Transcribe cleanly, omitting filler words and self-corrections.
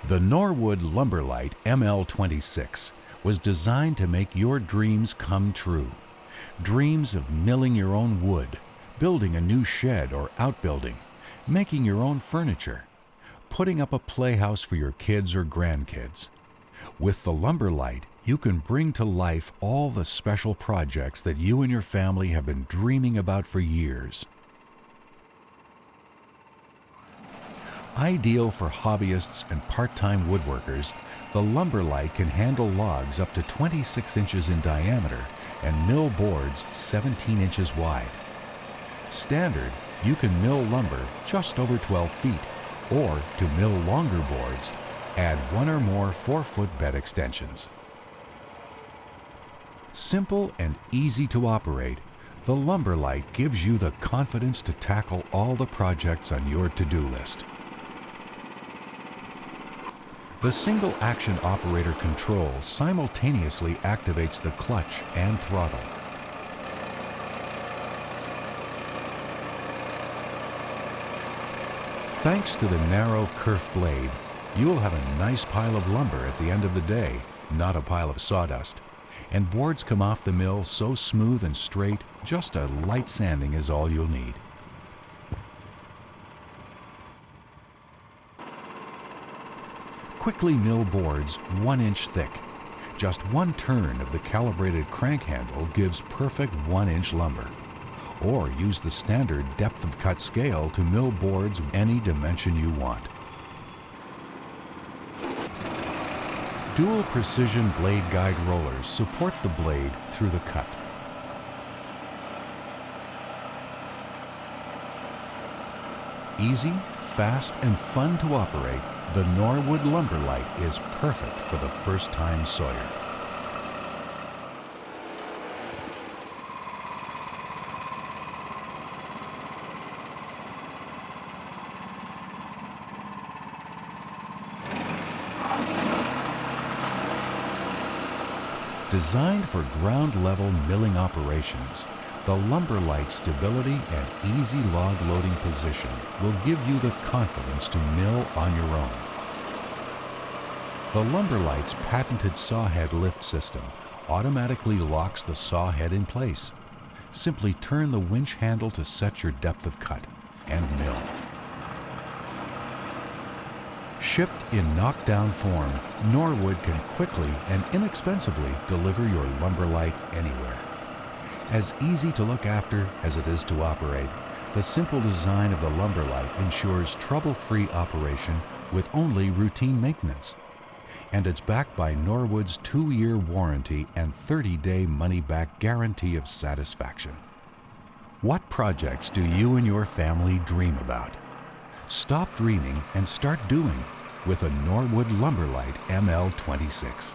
The Norwood LumberLite ML26 was designed to make your dreams come true. Dreams of milling your own wood, building a new shed or outbuilding, making your own furniture, putting up a playhouse for your kids or grandkids. With the LumberLite, you can bring to life all the special projects that you and your family have been dreaming about for years. Ideal for hobbyists and part-time woodworkers, the LumberLite can handle logs up to 26 inches in diameter and mill boards 17 inches wide. Standard, you can mill lumber just over 12 feet, or to mill longer boards, add one or more 4-foot bed extensions. Simple and easy to operate, the LumberLite gives you the confidence to tackle all the projects on your to-do list. The single-action operator control simultaneously activates the clutch and throttle. Thanks to the narrow kerf blade, you'll have a nice pile of lumber at the end of the day, not a pile of sawdust. And boards come off the mill so smooth and straight, just a light sanding is all you'll need. Quickly mill boards 1 inch thick. Just one turn of the calibrated crank handle gives perfect 1-inch lumber. Or use the standard depth of cut scale to mill boards any dimension you want. Dual precision blade guide rollers support the blade through the cut. Easy, fast, and fun to operate, the Norwood LumberLite is perfect for the first-time sawyer. Designed for ground-level milling operations, the LumberLite's stability and easy log loading position will give you the confidence to mill on your own. The LumberLite's patented sawhead lift system automatically locks the sawhead in place. Simply turn the winch handle to set your depth of cut and mill. Shipped in knockdown form, Norwood can quickly and inexpensively deliver your LumberLite anywhere. As easy to look after as it is to operate, the simple design of the LumberLite ensures trouble-free operation with only routine maintenance. And it's backed by Norwood's 2-year warranty and 30-day money-back guarantee of satisfaction. What projects do you and your family dream about? Stop dreaming and start doing with a Norwood LumberLite ML26.